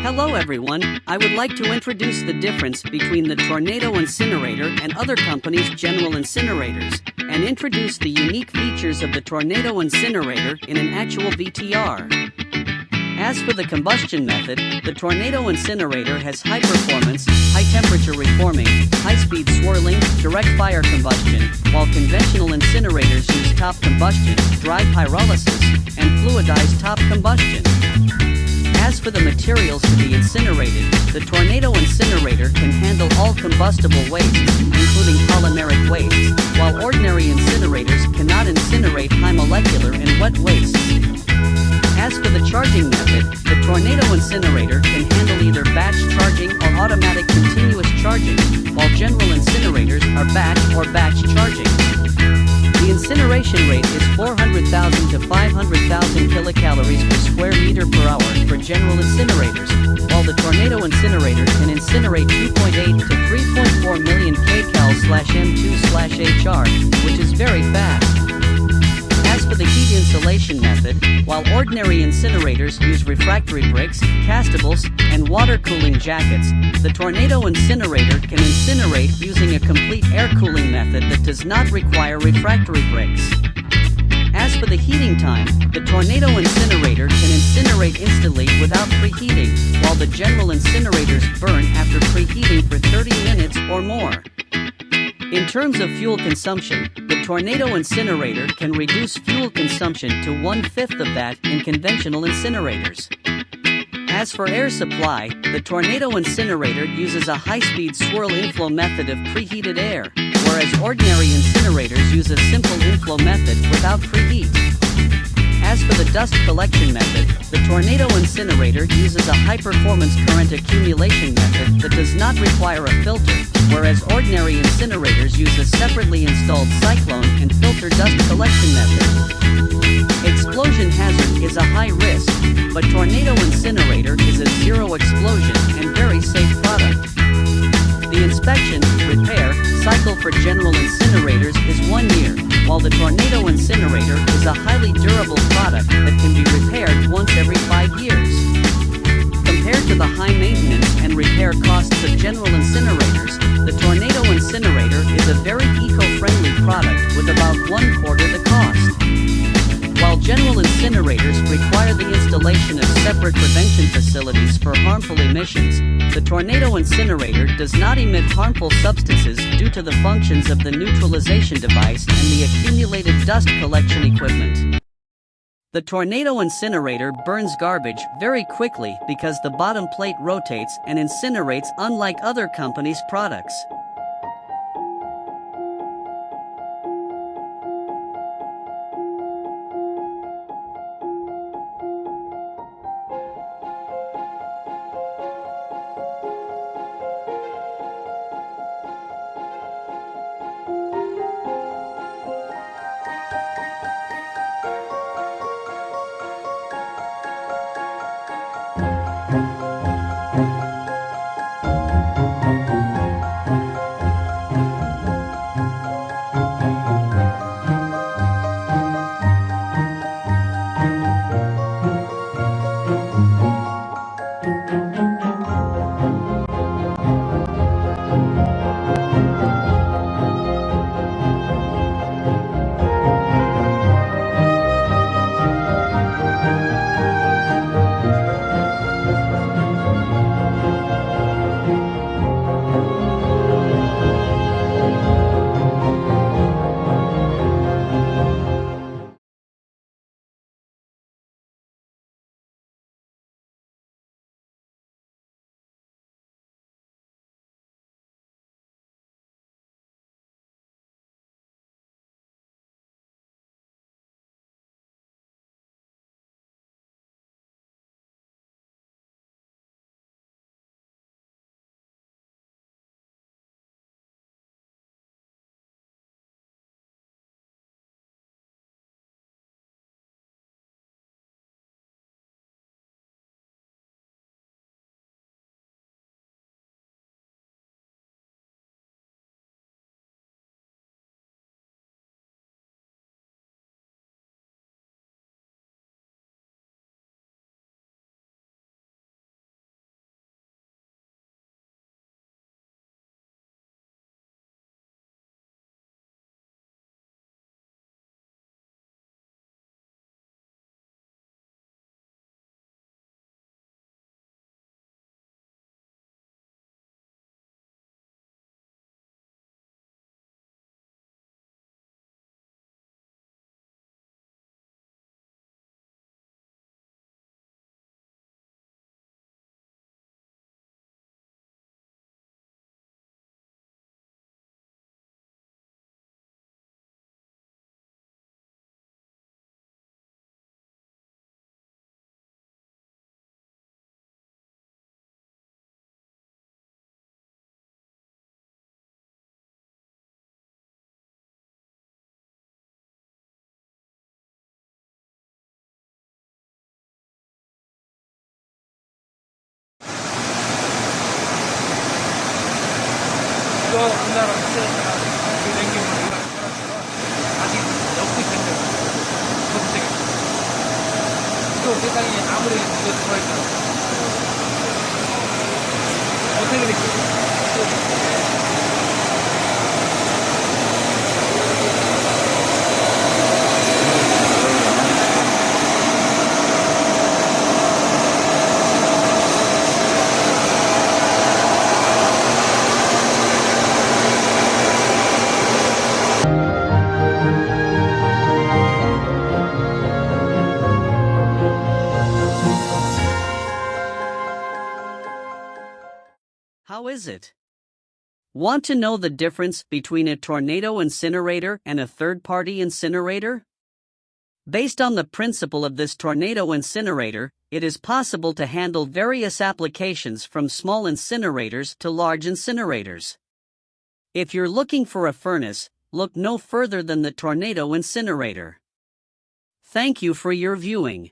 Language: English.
Hello everyone, I would like to introduce the difference between the Tornado Incinerator and other companies' general incinerators, and introduce the unique features of the Tornado Incinerator in an actual VTR. As for the combustion method, the Tornado Incinerator has high performance, high temperature reforming, high speed swirling, direct fire combustion, while conventional incinerators use top combustion, dry pyrolysis, and fluidized top combustion. As for the materials to be incinerated, the Tornado Incinerator can handle all combustible wastes, including polymeric wastes, while ordinary incinerators cannot incinerate high molecular and wet wastes. As for the charging method, the Tornado Incinerator can handle either batch charging or automatic continuous charging, while general incinerators are batch or batch charging. The incineration rate is 400,000 to 500,000 kilocalories per square meter per hour for general incinerators, while the Tornado Incinerator can incinerate 2.8 to 3.4 million kcal/m2/hr, which is very fast. As for the heat insulation method, while ordinary incinerators use refractory bricks, castables, and water cooling jackets, the Tornado Incinerator can incinerate using a complete air cooling method that does not require refractory bricks. As for the heating time, the Tornado Incinerator can incinerate instantly without preheating, while the general incinerators burn after preheating for 30 minutes or more. In terms of fuel consumption, the Tornado Incinerator can reduce fuel consumption to 1/5 of that in conventional incinerators. As for air supply, the Tornado Incinerator uses a high-speed swirl inflow method of preheated air, whereas ordinary incinerators use a simple inflow method without preheat. As for the dust collection method, the Tornado Incinerator uses a high-performance current accumulation method that does not require a filter, whereas ordinary incinerators use a separately installed cyclone and filter dust collection method. Explosion hazard is a high risk, but Tornado Incinerator is a zero explosion and very safe product. The inspection, repair, cycle for general incinerators is 1 year, while the Tornado Incinerator is a highly durable product that can be repaired once every 5 years. Compared to the high maintenance and repair costs of general incinerators, the Tornado Incinerator is a very eco-friendly product with about 1/4 the cost. While general incinerators require the installation of separate prevention facilities for harmful emissions, the Tornado Incinerator does not emit harmful substances due to the functions of the neutralization device and the accumulated dust collection equipment. The Tornado Incinerator burns garbage very quickly because the bottom plate rotates and incinerates unlike other companies' products. 우리나라 자체가 그 냉기만 따라서 아직 역대 경쟁 전세계 또 세상이 아무리 이거 들어있다 어떻게 될지 How is it? Want to know the difference between a tornado incinerator and a third-party incinerator? Based on the principle of this tornado incinerator, it is possible to handle various applications from small incinerators to large incinerators. If you're looking for a furnace, look no further than the tornado incinerator. Thank you for your viewing.